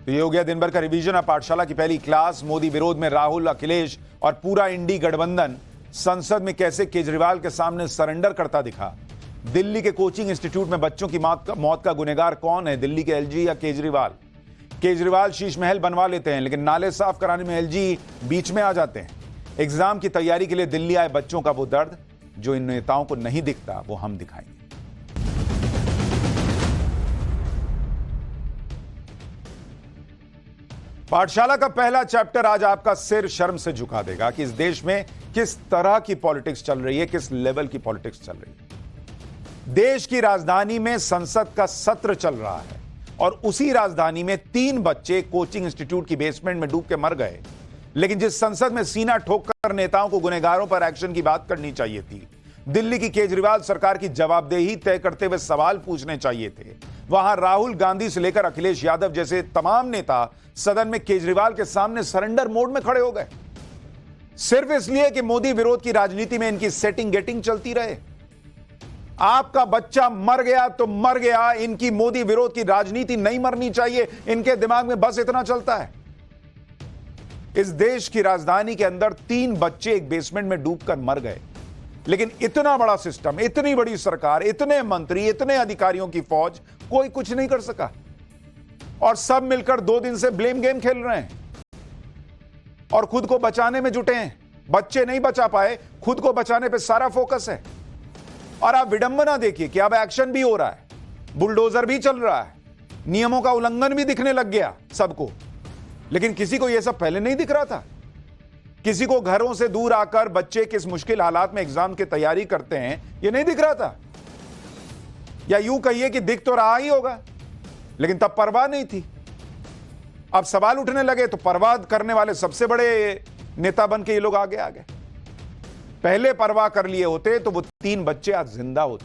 तो ये हो गया दिन भर का रिवीजन। अब पाठशाला की पहली क्लास। मोदी विरोध में राहुल, अखिलेश और पूरा इंडी गठबंधन संसद में कैसे केजरीवाल के सामने सरेंडर करता दिखा। दिल्ली के कोचिंग इंस्टीट्यूट में बच्चों की मौत का गुनहगार कौन है, दिल्ली के एलजी या केजरीवाल? केजरीवाल शीश महल बनवा लेते हैं, लेकिन नाले साफ कराने में एलजी बीच में आ जाते हैं। एग्जाम की तैयारी के लिए दिल्ली आए बच्चों का वो दर्द जो इन नेताओं को नहीं दिखता, वो हम दिखाएंगे। पाठशाला का पहला चैप्टर आज आपका सिर शर्म से झुका देगा कि इस देश में किस तरह की पॉलिटिक्स चल रही है, किस लेवल की पॉलिटिक्स चल रही है। देश की राजधानी में संसद का सत्र चल रहा है और उसी राजधानी में 3 बच्चे कोचिंग इंस्टीट्यूट की बेसमेंट में डूब के मर गए। लेकिन जिस संसद में सीना ठोककर नेताओं को गुनहगारों पर एक्शन की बात करनी चाहिए थी, दिल्ली की केजरीवाल सरकार की जवाबदेही तय करते हुए सवाल पूछने चाहिए थे, वहां राहुल गांधी से लेकर अखिलेश यादव जैसे तमाम नेता सदन में केजरीवाल के सामने सरेंडर मोड में खड़े हो गए, सिर्फ इसलिए कि मोदी विरोध की राजनीति में इनकी सेटिंग गेटिंग चलती रहे। आपका बच्चा मर गया तो मर गया, इनकी मोदी विरोध की राजनीति नहीं मरनी चाहिए, इनके दिमाग में बस इतना चलता है। इस देश की राजधानी के अंदर 3 बच्चे एक बेसमेंट में डूबकर मर गए, लेकिन इतना बड़ा सिस्टम, इतनी बड़ी सरकार, इतने मंत्री, इतने अधिकारियों की फौज, कोई कुछ नहीं कर सका और सब मिलकर 2 दिन से ब्लेम गेम खेल रहे हैं और खुद को बचाने में जुटे हैं। बच्चे नहीं बचा पाए, खुद को बचाने पे सारा फोकस है। और आप विडंबना देखिए कि अब एक्शन भी हो रहा है, बुलडोजर भी चल रहा है, नियमों का उल्लंघन भी दिखने लग गया सबको। लेकिन किसी को यह सब पहले नहीं दिख रहा था। किसी को घरों से दूर आकर बच्चे किस मुश्किल हालात में एग्जाम की तैयारी करते हैं, यह नहीं दिख रहा था। या यूं कहिए कि दिख तो रहा ही होगा, लेकिन तब परवाह नहीं थी। अब सवाल उठने लगे तो परवाह करने वाले सबसे बड़े नेता बन के ये लोग आगे आ गए। पहले परवाह कर लिए होते तो वो 3 बच्चे आज जिंदा होते।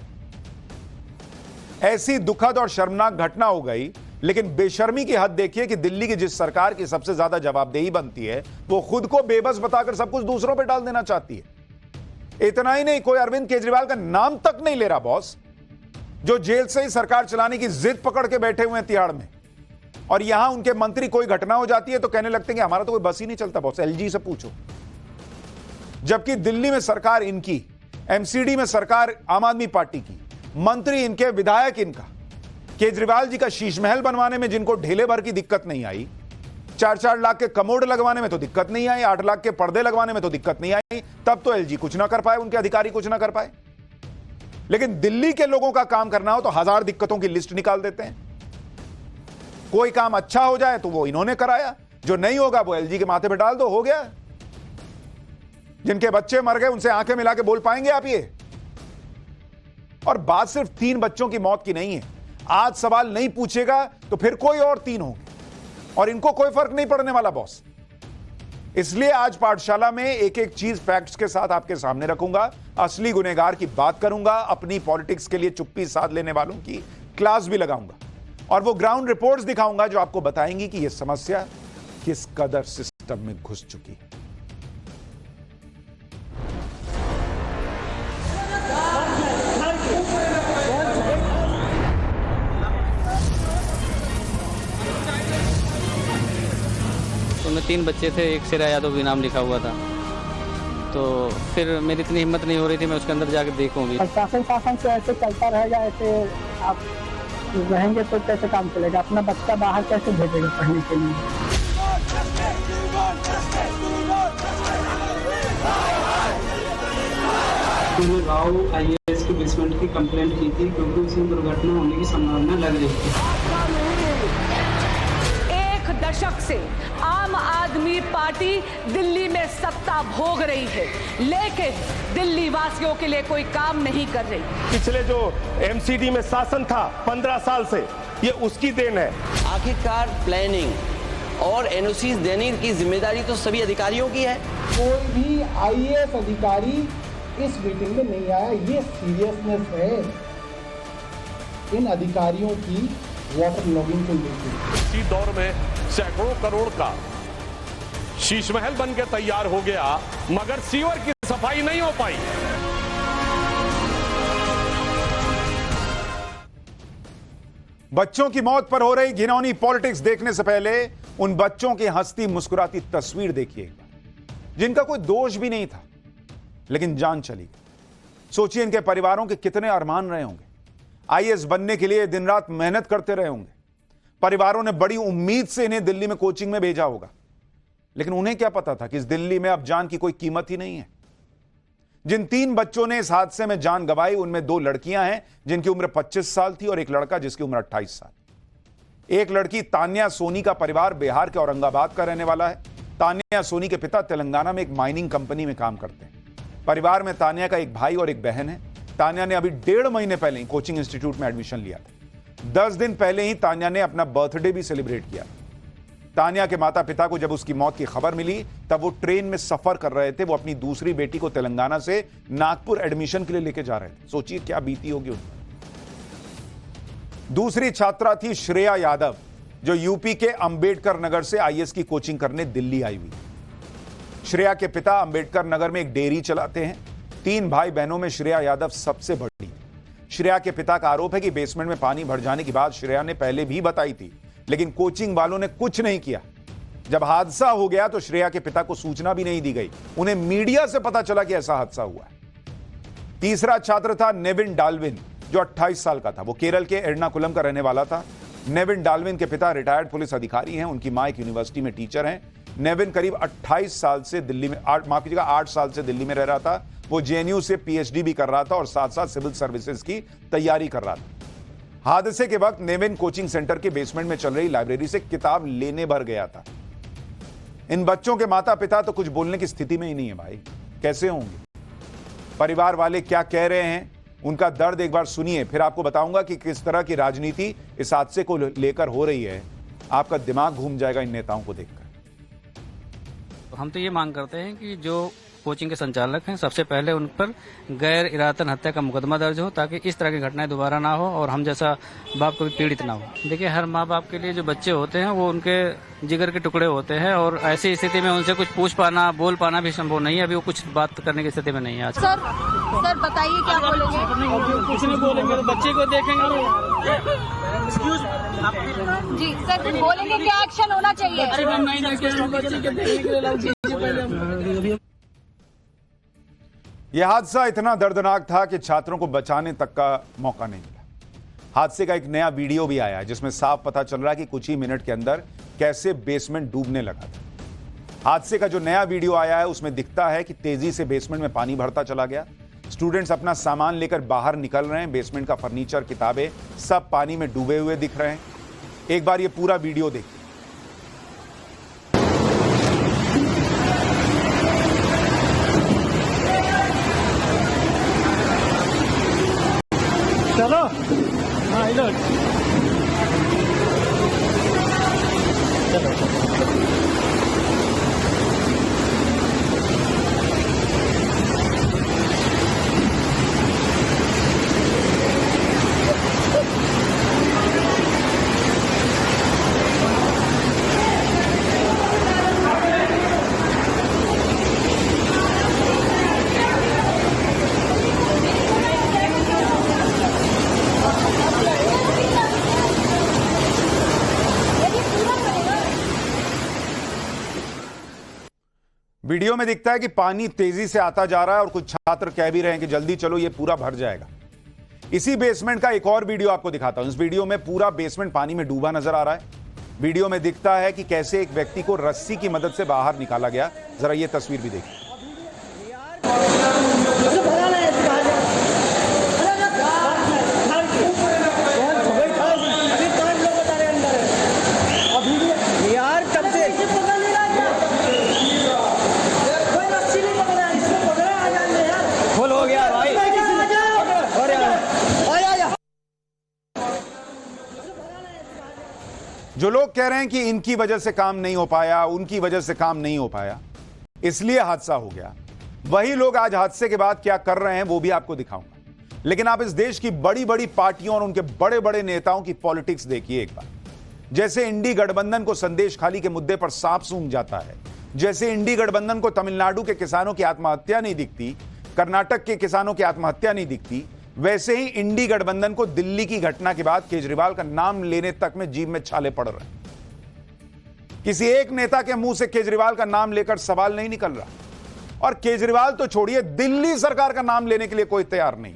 ऐसी दुखद और शर्मनाक घटना हो गई, लेकिन बेशर्मी की हद देखिए कि दिल्ली की जिस सरकार की सबसे ज्यादा जवाबदेही बनती है, वो खुद को बेबस बताकर सब कुछ दूसरों पर डाल देना चाहती है। इतना ही नहीं, कोई अरविंद केजरीवाल का नाम तक नहीं ले रहा बॉस, जो जेल से ही सरकार चलाने की जिद पकड़ के बैठे हुए हैं तिहाड़ में। और यहां उनके मंत्री, कोई घटना हो जाती है तो कहने लगते हैं कि हमारा तो कोई बस ही नहीं चलता बॉस, एलजी से पूछो। जबकि दिल्ली में सरकार इनकी, एमसीडी में सरकार आम आदमी पार्टी की, मंत्री इनके, विधायक इनका। केजरीवाल जी का शीश महल बनवाने में जिनको ढेले भर की दिक्कत नहीं आई, 4-4 लाख के कमोड लगवाने में तो दिक्कत नहीं आई, 8 लाख के पर्दे लगवाने में तो दिक्कत नहीं आई, तब तो एलजी कुछ ना कर पाए, उनके अधिकारी कुछ ना कर पाए। लेकिन दिल्ली के लोगों का काम करना हो तो 1000 दिक्कतों की लिस्ट निकाल देते हैं। कोई काम अच्छा हो जाए तो वो इन्होंने कराया, जो नहीं होगा वो एलजी के माथे पे डाल दो, हो गया। जिनके बच्चे मर गए उनसे आंखें मिला के बोल पाएंगे आप ये? और बात सिर्फ 3 बच्चों की मौत की नहीं है। आज सवाल नहीं पूछेगा तो फिर कोई और 3 होंगे और इनको कोई फर्क नहीं पड़ने वाला बॉस। इसलिए आज पाठशाला में एक-एक चीज फैक्ट्स के साथ आपके सामने रखूंगा, असली गुनहगार की बात करूंगा, अपनी पॉलिटिक्स के लिए चुप्पी साध लेने वालों की क्लास भी लगाऊंगा और वो ग्राउंड रिपोर्ट्स दिखाऊंगा जो आपको बताएंगी कि यह समस्या किस कदर सिस्टम में घुस चुकी है। उनमें 3 बच्चे थे, एक शेरा यादव भी नाम लिखा हुआ था। तो फिर मेरी इतनी हिम्मत नहीं हो रही थी, मैं उसके अंदर जाकर देखूंगी। शासन से ऐसे चलता रहेगा, ऐसे आप रहेंगे तो कैसे काम चलेगा? अपना बच्चा बाहर कैसे भेजेगा पढ़ने के लिए? मैंने राव आईएएस की बेसमेंट की कंप्लेंट की थी क्योंकि उसमें दुर्घटना होने की संभावना लग रही थी। दशक से आम आदमी पार्टी दिल्ली में सत्ता भोग रही है, लेकिन दिल्ली वासियों के लिए कोई काम नहीं कर रही। पिछले जो एमसीडी में शासन था 15 साल से, ये उसकी देन है। आखिरकार प्लानिंग और एनओसी देने की जिम्मेदारी तो सभी अधिकारियों की है। कोई भी आईएएस अधिकारी इस मीटिंग में नहीं आया। ये सीरियसनेस है इन अधिकारियों की वाटर लॉगिंग को लेकर। इसी दौर में सैकड़ों करोड़ का शीश महल बन के तैयार हो गया, मगर सीवर की सफाई नहीं हो पाई। बच्चों की मौत पर हो रही घिनौनी पॉलिटिक्स देखने से पहले उन बच्चों की हंसती मुस्कुराती तस्वीर देखिए एक बार, जिनका कोई दोष भी नहीं था लेकिन जान चली गई। सोचिए इनके परिवारों के कितने अरमान रहे होंगे। आईएएस बनने के लिए दिन रात मेहनत करते रहे होंगे। परिवारों ने बड़ी उम्मीद से इन्हें दिल्ली में कोचिंग में भेजा होगा, लेकिन उन्हें क्या पता था कि इस दिल्ली में अब जान की कोई कीमत ही नहीं है। जिन 3 बच्चों ने इस हादसे में जान गंवाई, उनमें 2 लड़कियां हैं जिनकी उम्र 25 साल थी और एक लड़का जिसकी उम्र 28 साल। एक लड़की तान्या सोनी का परिवार बिहार के औरंगाबाद का रहने वाला है। तान्या सोनी के पिता तेलंगाना में एक माइनिंग कंपनी में काम करते हैं। परिवार में तान्या का एक भाई और एक बहन है। तान्या ने अभी 1.5 महीने पहले ही कोचिंग इंस्टीट्यूट में एडमिशन लिया था। 10 दिन पहले ही तान्या ने अपना बर्थडे भी सेलिब्रेट किया। तान्या के माता पिता को जब उसकी मौत की खबर मिली तब वो ट्रेन में सफर कर रहे थे। वो अपनी दूसरी बेटी को तेलंगाना से नागपुर एडमिशन के लिए लेके जा रहे थे। सोचिए क्या बीती होगी उन। दूसरी छात्रा थी श्रेया यादव, जो यूपी के अंबेडकर नगर से आईएएस की कोचिंग करने दिल्ली आई हुई। श्रेया के पिता अंबेडकर नगर में एक डेयरी चलाते हैं। 3 भाई बहनों में श्रेया यादव सबसे बड़ी थी। श्रेया के पिता का आरोप है कि बेसमेंट में पानी भर जाने की बात श्रेया ने पहले भी बताई थी, लेकिन कोचिंग वालों ने कुछ नहीं किया। जब हादसा हो गया तो श्रेया के पिता को सूचना भी नहीं दी गई। उन्हें मीडिया से पता चला कि ऐसा हादसा हुआ है। तीसरा छात्र था नेविन डाल्विन, जो 28 साल का था। वो केरल के एर्नाकुलम का रहने वाला था। नेविन डाल्विन के पिता रिटायर्ड पुलिस अधिकारी हैं। उनकी मां एक यूनिवर्सिटी में टीचर हैं। नेविन करीब 28 साल से दिल्ली में 8 साल से दिल्ली में रह रहा था। वो जेएनयू से पीएचडी भी कर रहा था और साथ साथ सिविल सर्विसेज की तैयारी कर रहा था। हादसे के वक्त नेविन कोचिंग सेंटर के बेसमेंट में चल रही लाइब्रेरी से किताब लेने भर गया था। इन बच्चों के माता पिता तो कुछ बोलने की स्थिति में ही नहीं है भाई। कैसे होंगे? परिवार वाले क्या कह रहे हैं, उनका दर्द एक बार सुनिए, फिर आपको बताऊंगा कि किस तरह की राजनीति इस हादसे को लेकर हो रही है। आपका दिमाग घूम जाएगा इन नेताओं को देखकर। हम तो ये मांग करते हैं कि जो कोचिंग के संचालक हैं, सबसे पहले उन पर गैर इरादतन हत्या का मुकदमा दर्ज हो, ताकि इस तरह की घटनाएं दोबारा ना हो और हम जैसा बाप को भी पीड़ित ना हो। देखिए, हर माँ बाप के लिए जो बच्चे होते हैं वो उनके जिगर के टुकड़े होते हैं और ऐसी स्थिति में उनसे कुछ पूछ पाना, बोल पाना भी संभव नहीं है। अभी वो कुछ बात करने की स्थिति में नहीं है आज। सर बताइए क्या बोलेंगे? कुछ नहीं बोलेंगे तो बच्चे को देखेंगे जी। सर बोलेंगे क्या एक्शन होना चाहिए? यह हादसा इतना दर्दनाक था कि छात्रों को बचाने तक का मौका नहीं मिला। हादसे का एक नया वीडियो भी आया है जिसमें साफ पता चल रहा है कि कुछ ही मिनट के अंदर कैसे बेसमेंट डूबने लगा था। हादसे का जो नया वीडियो आया है उसमें दिखता है कि तेजी से बेसमेंट में पानी भरता चला गया। स्टूडेंट्स अपना सामान लेकर बाहर निकल रहे हैं। बेसमेंट का फर्नीचर, किताबें सब पानी में डूबे हुए दिख रहे हैं। एक बार ये पूरा वीडियो देखिए। चलो हाँ इधर चलो। वीडियो में दिखता है कि पानी तेजी से आता जा रहा है और कुछ छात्र कह भी रहे हैं कि जल्दी चलो, ये पूरा भर जाएगा। इसी बेसमेंट का एक और वीडियो आपको दिखाता हूं। इस वीडियो में पूरा बेसमेंट पानी में डूबा नजर आ रहा है। वीडियो में दिखता है कि कैसे एक व्यक्ति को रस्सी की मदद से बाहर निकाला गया। जरा ये तस्वीर भी देखिए। जो लोग कह रहे हैं कि इनकी वजह से काम नहीं हो पाया, उनकी वजह से काम नहीं हो पाया, इसलिए हादसा हो गया, वही लोग आज हादसे के बाद क्या कर रहे हैं वो भी आपको दिखाऊंगा। लेकिन आप इस देश की बड़ी बड़ी पार्टियों और उनके बड़े बड़े नेताओं की पॉलिटिक्स देखिए एक बार। जैसे इंडी गठबंधन को संदेश खाली के मुद्दे पर सांप सूंघ जाता है, जैसे इंडी गठबंधन को तमिलनाडु के किसानों की आत्महत्या नहीं दिखती, कर्नाटक के किसानों की आत्महत्या नहीं दिखती, वैसे ही इंडी गठबंधन को दिल्ली की घटना के बाद केजरीवाल का नाम लेने तक में जीभ में छाले पड़ रहे हैं। किसी एक नेता के मुंह से केजरीवाल का नाम लेकर सवाल नहीं निकल रहा, और केजरीवाल तो छोड़िए, दिल्ली सरकार का नाम लेने के लिए कोई तैयार नहीं।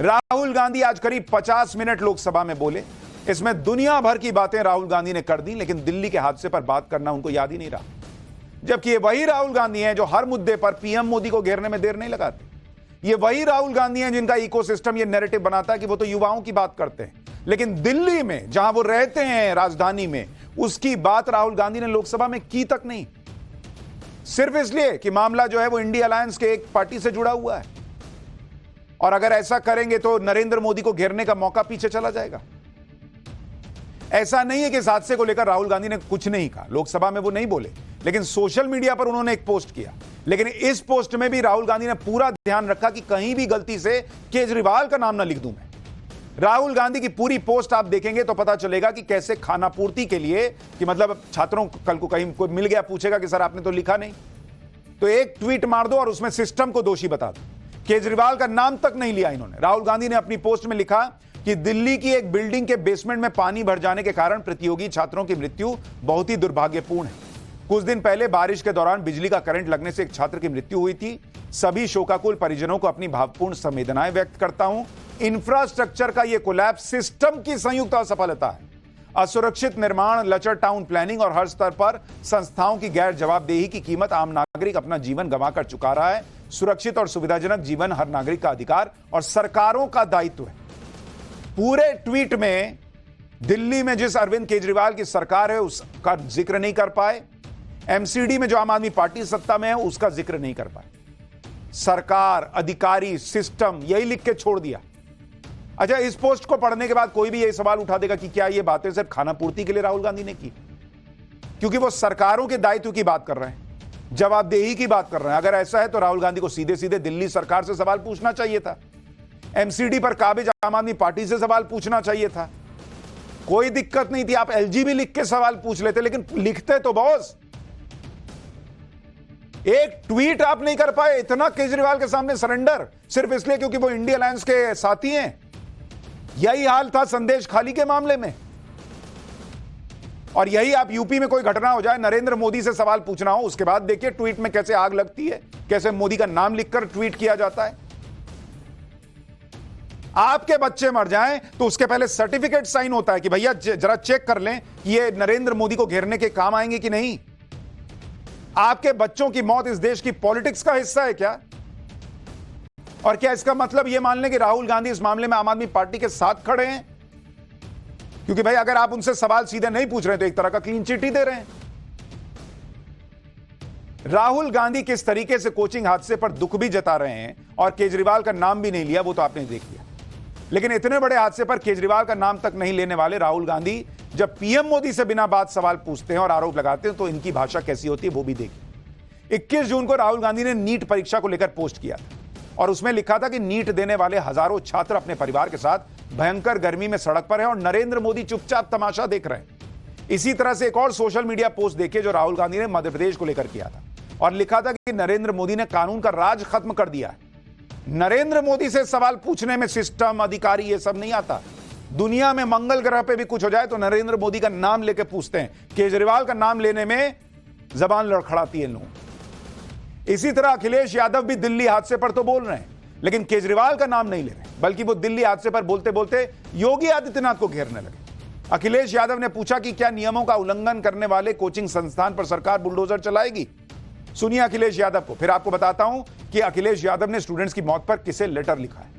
राहुल गांधी आज करीब 50 मिनट लोकसभा में बोले। इसमें दुनिया भर की बातें राहुल गांधी ने कर दी, लेकिन दिल्ली के हादसे पर बात करना उनको याद ही नहीं रहा। जबकि ये वही राहुल गांधी हैं जो हर मुद्दे पर पीएम मोदी को घेरने में देर नहीं लगाते। ये वही राहुल गांधी हैं जिनका इकोसिस्टम ये नैरेटिव बनाता है कि वो तो युवाओं की बात करते हैं, लेकिन दिल्ली में जहां वो रहते हैं, राजधानी में, उसकी बात राहुल गांधी ने लोकसभा में की तक नहीं। सिर्फ इसलिए कि मामला जो है वो इंडिया अलायंस के एक पार्टी से जुड़ा हुआ है, और अगर ऐसा करेंगे तो नरेंद्र मोदी को घेरने का मौका पीछे चला जाएगा। ऐसा नहीं है कि इस हादसे को लेकर राहुल गांधी ने कुछ नहीं कहा, लोकसभा में वो नहीं बोले, लेकिन सोशल मीडिया पर उन्होंने एक पोस्ट किया। लेकिन इस पोस्ट में भी राहुल गांधी ने पूरा ध्यान रखा कि कहीं भी गलती से केजरीवाल का नाम ना लिख दूं मैं। राहुल गांधी की पूरी पोस्ट आप देखेंगे तो पता चलेगा कि कैसे खाना पूर्ति के लिए, कि मतलब छात्रों कल को कहीं कोई मिल गया, पूछेगा कि सर आपने तो लिखा नहीं, तो एक ट्वीट मार दो और उसमें सिस्टम को दोषी बता दो। केजरीवाल का नाम तक नहीं लिया इन्होंने। राहुल गांधी ने अपनी पोस्ट में लिखा कि दिल्ली की एक बिल्डिंग के बेसमेंट में पानी भर जाने के कारण प्रतियोगी छात्रों की मृत्यु बहुत ही दुर्भाग्यपूर्ण है। कुछ दिन पहले बारिश के दौरान बिजली का करंट लगने से एक छात्र की मृत्यु हुई थी। सभी शोकाकुल परिजनों को अपनी भावपूर्ण संवेदनाएं व्यक्त करता हूं। इंफ्रास्ट्रक्चर का यह कोलैप्स सिस्टम की संयुक्त असफलता है। असुरक्षित निर्माण, लचर टाउन प्लानिंग और हर स्तर पर संस्थाओं की गैर जवाबदेही की कीमत आम नागरिक अपना जीवन गंवाकर चुका रहा है। सुरक्षित और सुविधाजनक जीवन हर नागरिक का अधिकार और सरकारों का दायित्व है। पूरे ट्वीट में दिल्ली में जिस अरविंद केजरीवाल की सरकार है उसका जिक्र नहीं कर पाए, एमसीडी में जो आम आदमी पार्टी सत्ता में है उसका जिक्र नहीं कर पाए। सरकार, अधिकारी, सिस्टम, यही लिख के छोड़ दिया। अच्छा, इस पोस्ट को पढ़ने के बाद कोई भी यही सवाल उठा देगा कि क्या ये बातें सिर्फ खाना पूर्ति के लिए राहुल गांधी ने की, क्योंकि वो सरकारों के दायित्व की बात कर रहे हैं, जवाबदेही की बात कर रहे हैं। अगर ऐसा है तो राहुल गांधी को सीधे सीधे दिल्ली सरकार से सवाल पूछना चाहिए था, एमसीडी पर काबिज आम आदमी पार्टी से सवाल पूछना चाहिए था। कोई दिक्कत नहीं थी, आप एलजीबी लिख के सवाल पूछ लेते, लेकिन लिखते तो बॉस। एक ट्वीट आप नहीं कर पाए, इतना केजरीवाल के सामने सरेंडर, सिर्फ इसलिए क्योंकि वो इंडिया अलायंस के साथी हैं। यही हाल था संदेश खाली के मामले में, और यही आप यूपी में कोई घटना हो जाए, नरेंद्र मोदी से सवाल पूछना हो, उसके बाद देखिए ट्वीट में कैसे आग लगती है, कैसे मोदी का नाम लिखकर ट्वीट किया जाता है। आपके बच्चे मर जाएं तो उसके पहले सर्टिफिकेट साइन होता है कि भैया जरा चेक कर लें ये नरेंद्र मोदी को घेरने के काम आएंगे कि नहीं। आपके बच्चों की मौत इस देश की पॉलिटिक्स का हिस्सा है क्या? और क्या इसका मतलब यह मान लें कि राहुल गांधी इस मामले में आम आदमी पार्टी के साथ खड़े हैं? क्योंकि भाई अगर आप उनसे सवाल सीधे नहीं पूछ रहे तो एक तरह का क्लीन चिट ही दे रहे हैं। राहुल गांधी किस तरीके से कोचिंग हादसे पर दुख भी जता रहे हैं और केजरीवाल का नाम भी नहीं लिया, वो तो आपने देख लिया। लेकिन इतने बड़े हादसे पर केजरीवाल का नाम तक नहीं लेने वाले राहुल गांधी जब पीएम मोदी से बिना बात सवाल पूछते हैं और आरोप लगाते हैं तो इनकी भाषा कैसी होती है वो भी देखिए। 21 जून को राहुल गांधी ने नीट परीक्षा को लेकर पोस्ट किया था और उसमें लिखा था कि नीट देने वाले हजारों छात्र अपने परिवार के साथ भयंकर गर्मी में सड़क पर हैं और नरेंद्र मोदी चुपचाप तमाशा देख रहे हैं। इसी तरह से एक और सोशल मीडिया पोस्ट देखिए जो राहुल गांधी ने मध्य प्रदेश को लेकर किया था और लिखा था कि नरेंद्र मोदी ने कानून का राज खत्म कर दिया है। नरेंद्र मोदी से सवाल पूछने में सिस्टम, अधिकारी, ये सब नहीं आता। दुनिया में मंगल ग्रह पे भी कुछ हो जाए तो नरेंद्र मोदी का नाम लेके पूछते हैं। केजरीवाल का नाम लेने में जबान लड़खड़ाती है लोग। इसी तरह अखिलेश यादव भी दिल्ली हादसे पर तो बोल रहे हैं लेकिन केजरीवाल का नाम नहीं ले रहे, बल्कि वो दिल्ली हादसे पर बोलते बोलते योगी आदित्यनाथ को घेरने लगे। अखिलेश यादव ने पूछा कि क्या नियमों का उल्लंघन करने वाले कोचिंग संस्थान पर सरकार बुलडोजर चलाएगी? सुनिए अखिलेश यादव को, फिर आपको बताता हूं कि अखिलेश यादव ने स्टूडेंट्स की मौत पर किसे लेटर लिखा है।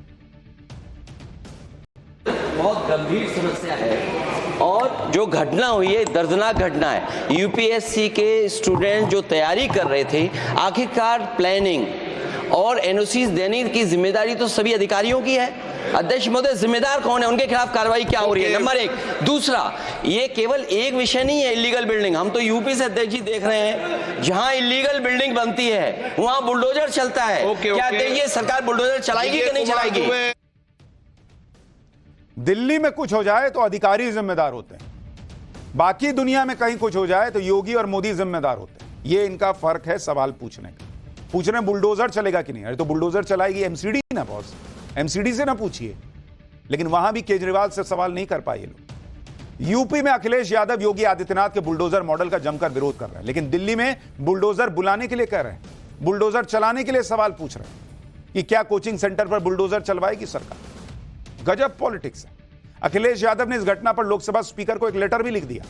बहुत गंभीर समस्या है और जो घटना हुई है दर्दनाक घटना है। यूपीएससी के स्टूडेंट जो तैयारी कर रहे थे, आखिरकार प्लानिंग और एनओसीज देने की जिम्मेदारी तो सभी अधिकारियों की है। अध्यक्ष महोदय, जिम्मेदार कौन है, उनके खिलाफ कार्रवाई क्या हो रही है? नंबर एक। दूसरा, ये केवल एक विषय नहीं है इलीगल बिल्डिंग। हम तो यूपी से अध्यक्ष जी देख रहे हैं जहां इलीगल बिल्डिंग बनती है वहां बुलडोजर चलता है। क्या ये सरकार बुलडोजर चलाएगी कि नहीं चलाएगी? दिल्ली में कुछ हो जाए तो अधिकारी जिम्मेदार होते हैं, बाकी दुनिया में कहीं कुछ हो जाए तो योगी और मोदी जिम्मेदार होते हैं। ये इनका फर्क है सवाल पूछने का। पूछने बुलडोजर चलेगा कि नहीं? अरे तो बुलडोजर चलाएगी एमसीडी ना बॉस। एमसीडी से ना पूछिए, लेकिन वहां भी केजरीवाल से सवाल नहीं कर पाए ये लोग। यूपी में अखिलेश यादव योगी आदित्यनाथ के बुलडोजर मॉडल का जमकर विरोध कर रहे हैं, लेकिन दिल्ली में बुलडोजर बुलाने के लिए कह रहे हैं, बुलडोजर चलाने के लिए सवाल पूछ रहे हैं कि क्या कोचिंग सेंटर पर बुलडोजर चलवाएगी सरकार। गजब पॉलिटिक्स है। अखिलेश यादव ने इस घटना पर लोकसभा स्पीकर को एक लेटर भी लिख दिया,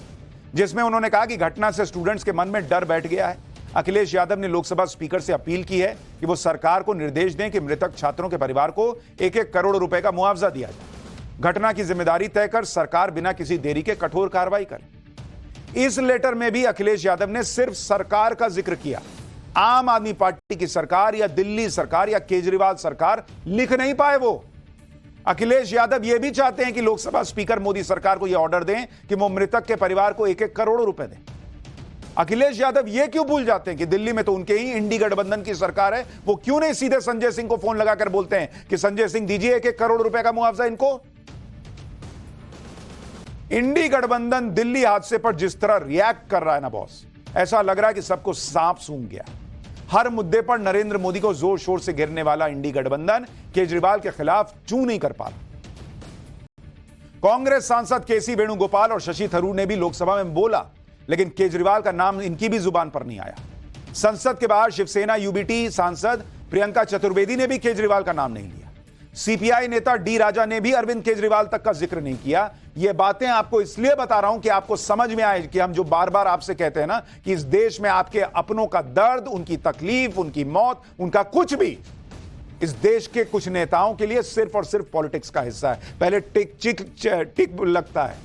जिसमें उन्होंने कहा कि घटना से स्टूडेंट्स के मन में डर बैठ गया है। अखिलेश यादव ने लोकसभा स्पीकर से अपील की है कि वो सरकार को निर्देश दें कि मृतक छात्रों के परिवार को 1-1 करोड़ रुपए का मुआवजा दिया जाए। घटना की जिम्मेदारी तय कर सरकार बिना किसी देरी के कठोर कार्रवाई करे। इस लेटर में भी अखिलेश यादव ने सिर्फ सरकार का जिक्र किया, आम आदमी पार्टी की सरकार या दिल्ली सरकार या केजरीवाल सरकार लिख नहीं पाए। वो अखिलेश यादव यह भी चाहते हैं कि लोकसभा स्पीकर मोदी सरकार को यह ऑर्डर दें कि वो मृतक के परिवार को 1-1 करोड़ रुपए दें। अखिलेश यादव यह क्यों भूल जाते हैं कि दिल्ली में तो उनके ही इंडी गठबंधन की सरकार है। वो क्यों नहीं सीधे संजय सिंह को फोन लगाकर बोलते हैं कि संजय सिंह दीजिए 1-1 करोड़ रुपए का मुआवजा इनको। इंडी गठबंधन दिल्ली हादसे पर जिस तरह रिएक्ट कर रहा है ना बॉस, ऐसा लग रहा है कि सबको सांप सूंघ गया। हर मुद्दे पर नरेंद्र मोदी को जोर शोर से घेरने वाला इंडी गठबंधन केजरीवाल के खिलाफ चू नहीं कर पा रहा। कांग्रेस सांसद केसी वेणुगोपाल और शशि थरूर ने भी लोकसभा में बोला, लेकिन केजरीवाल का नाम इनकी भी जुबान पर नहीं आया। संसद के बाहर शिवसेना यूबीटी सांसद प्रियंका चतुर्वेदी ने भी केजरीवाल का नाम नहीं लिया। सीपीआई नेता डी राजा ने भी अरविंद केजरीवाल तक का जिक्र नहीं किया। ये बातें आपको इसलिए बता रहा हूं कि आपको समझ में आए कि हम जो बार बार आपसे कहते हैं ना कि इस देश में आपके अपनों का दर्द, उनकी तकलीफ, उनकी मौत, उनका कुछ भी इस देश के कुछ नेताओं के लिए सिर्फ और सिर्फ पॉलिटिक्स का हिस्सा है। पहले टिक लगता है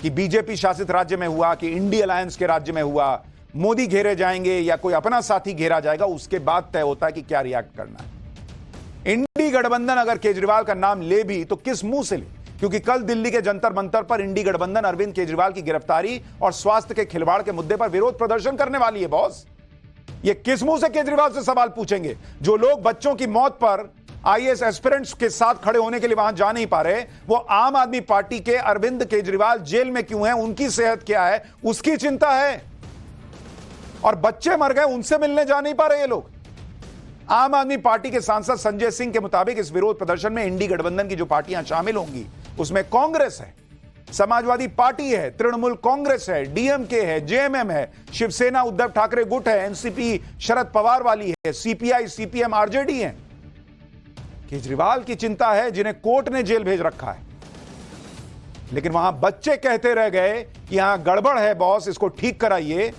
कि बीजेपी शासित राज्य में हुआ, कि इंडी अलायंस के राज्य में हुआ, मोदी घेरे जाएंगे या कोई अपना साथी घेरा जाएगा, उसके बाद तय होता है कि क्या रिएक्ट करना है। इंडी गठबंधन अगर केजरीवाल का नाम ले भी तो किस मुंह से ले, क्योंकि कल दिल्ली के जंतर मंतर पर इंडी गठबंधन अरविंद केजरीवाल की गिरफ्तारी और स्वास्थ्य के खिलवाड़ के मुद्दे पर विरोध प्रदर्शन करने वाली है। बॉस, ये किस मुंह से केजरीवाल से सवाल पूछेंगे? जो लोग बच्चों की मौत पर आईएएस एस्पिरेंट्स के साथ खड़े होने के लिए वहां जा नहीं पा रहे, वो आम आदमी पार्टी के अरविंद केजरीवाल जेल में क्यों हैं, उनकी सेहत क्या है, उसकी चिंता है। और बच्चे मर गए, उनसे मिलने जा नहीं पा रहे ये लोग। आम आदमी पार्टी के सांसद संजय सिंह के मुताबिक इस विरोध प्रदर्शन में इंडी गठबंधन की जो पार्टियां शामिल होंगी उसमें कांग्रेस है, समाजवादी पार्टी है, तृणमूल कांग्रेस है, डीएमके है, जेएमएम है, शिवसेना उद्धव ठाकरे गुट है, एनसीपी शरद पवार वाली है, सीपीआई सीपीएम आरजेडी है। केजरीवाल की चिंता है जिन्हें कोर्ट ने जेल भेज रखा है, लेकिन वहां बच्चे कहते रह गए कि यहां गड़बड़ है बॉस, इसको ठीक कराइए,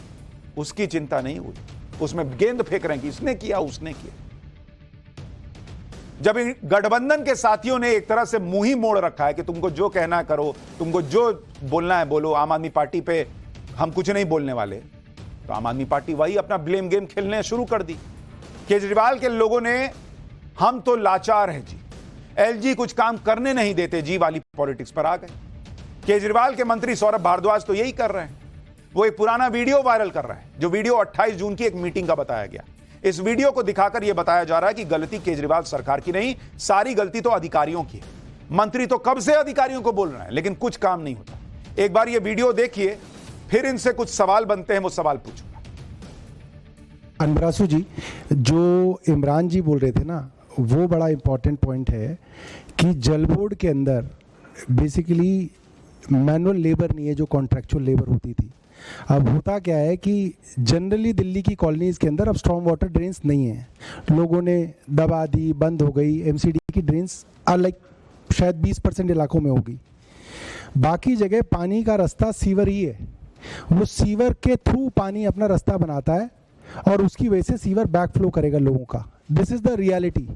उसकी चिंता नहीं हुई। उसमें गेंद फेंक रहे हैं कि इसने किया उसने किया। जब गठबंधन के साथियों ने एक तरह से मुंह ही मोड़ रखा है कि तुमको जो कहना है करो, तुमको जो बोलना है बोलो, आम आदमी पार्टी पे हम कुछ नहीं बोलने वाले, तो आम आदमी पार्टी वही अपना ब्लेम गेम खेलने शुरू कर दी। केजरीवाल के लोगों ने हम तो लाचार हैं जी, एलजी कुछ काम करने नहीं देते जी वाली पॉलिटिक्स पर आ गए। केजरीवाल के मंत्री सौरभ भारद्वाज तो यही कर रहे हैं। वो एक पुराना वीडियो वायरल कर रहा है, जो वीडियो 28 जून की एक मीटिंग का बताया गया। इस वीडियो को दिखाकर यह बताया जा रहा है कि गलती केजरीवाल सरकार की नहीं, सारी गलती तो अधिकारियों की है। मंत्री तो कब से अधिकारियों को बोल रहे हैं, लेकिन कुछ काम नहीं होता। एक बार यह वीडियो देखिए, फिर इनसे कुछ सवाल बनते हैं, वो सवाल पूछूंगा। अनबरासु जी, जो इमरान जी बोल रहे थे ना, वो बड़ा इंपॉर्टेंट पॉइंट है कि जल बोर्ड के अंदर बेसिकली मैनुअल लेबर नहीं है, जो कॉन्ट्रैक्चुअल लेबर होती थी। अब होता क्या है कि जनरली दिल्ली की कॉलोनीज़ के अंदर अब स्ट्रॉन्ग वाटर ड्रेन्स नहीं हैं, लोगों ने दबा दी, बंद हो गई। एमसीडी की ड्रेन्स लाइक शायद 20% इलाकों में होगी। बाकी जगह पानी का रास्ता सीवर ही है, वो सीवर के थ्रू पानी अपना रास्ता बनाता है और उसकी वजह से सीवर बैक फ्लो करेगा लोगों का। दिस इज़ द रियलिटी,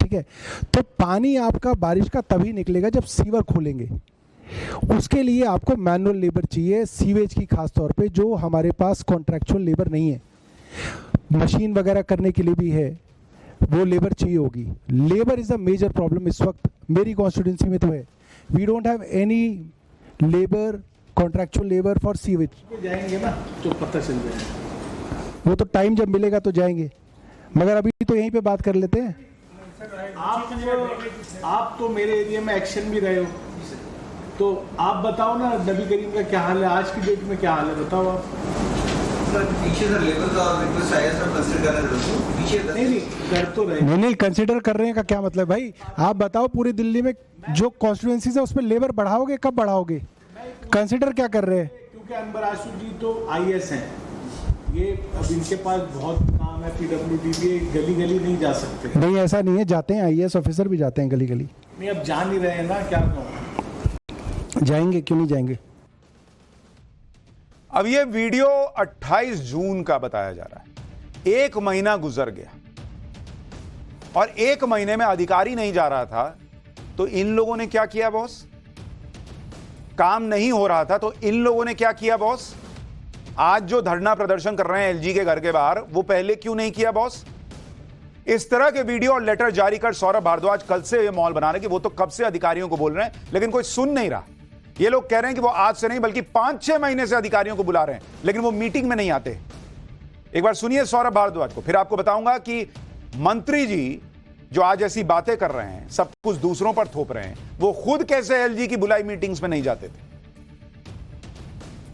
ठीक है। तो पानी आपका बारिश का तभी निकलेगा जब सीवर खोलेंगे। उसके लिए आपको मैनुअल लेबर चाहिए, सीवेज की खास तौर पे, जो हमारे पास कॉन्ट्रैक्चुअल लेबर नहीं है। मशीन वगैरह करने के लिए भी है, वो लेबर चाहिए होगी। Labour is a major problem इस वक्त मेरी कॉन्स्टिट्यूंसी में तो है। We don't have any labour, contractual labour for sewage. जाएंगे ना तो पता चल जाएगा, वो तो टाइम जब मिलेगा तो जाएंगे, मगर अभी तो यहीं पे बात कर लेते हैं। आप तो मेरे एरिया में एक्शन भी रहे हो, तो आप बताओ ना नबी करीम का क्या हाल है, आज की डेट में क्या हाल है, बताओ आप। नहीं कंसिडर कर रहे हैं का क्या मतलब भाई? आप बताओ पूरी दिल्ली में जो कॉन्स्टिट्यूएंसीज है उस पर लेबर बढ़ाओगे, कब बढ़ाओगे? कंसिडर क्या कर रहे हैं? क्योंकि अंबर आशु जी तो आईएएस हैं, ये अब इनके पास बहुत काम है, पीडब्ल्यूडी भी गली गली नहीं जा सकते। नहीं ऐसा नहीं है, जाते हैं आईएएस ऑफिसर भी जाते हैं गली गली। नहीं अब जा नहीं रहे हैं ना, क्या कहूँ? जाएंगे, क्यों नहीं जाएंगे? अब ये वीडियो 28 जून का बताया जा रहा है। 1 महीना गुजर गया और 1 महीने में अधिकारी नहीं जा रहा था तो इन लोगों ने क्या किया बॉस? काम नहीं हो रहा था तो इन लोगों ने क्या किया बॉस? आज जो धरना प्रदर्शन कर रहे हैं एलजी के घर के बाहर, वो पहले क्यों नहीं किया बॉस? इस तरह के वीडियो और लेटर जारी कर सौरभ भारद्वाज कल से ये मॉल बना रहे कि वो तो कब से अधिकारियों को बोल रहे हैं लेकिन कोई सुन नहीं रहा। ये लोग कह रहे हैं कि वो आज से नहीं बल्कि 5-6 महीने से अधिकारियों को बुला रहे हैं लेकिन वो मीटिंग में नहीं आते। एक बार सुनिए सौरभ भारद्वाज को, फिर आपको बताऊंगा कि मंत्री जी जो आज ऐसी बातें कर रहे हैं, सब कुछ दूसरों पर थोप रहे हैं, वो खुद कैसे एलजी की बुलाई मीटिंग्स में नहीं जाते थे।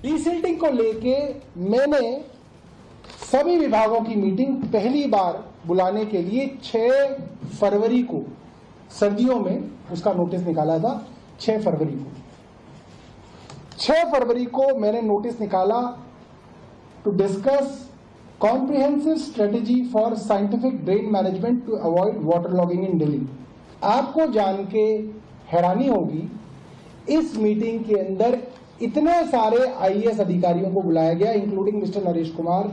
रीसेटिंग को लेके मैंने सभी विभागों की मीटिंग पहली बार बुलाने के लिए 6 फरवरी को, सर्दियों में उसका नोटिस निकाला था। 6 फरवरी को मैंने नोटिस निकाला to discuss comprehensive strategy for scientific drain management to avoid water logging in Delhi. आपको जान के हैरानी होगी, इस मीटिंग के अंदर इतने सारे आईएएस अधिकारियों को बुलाया गया, including mister Naresh Kumar.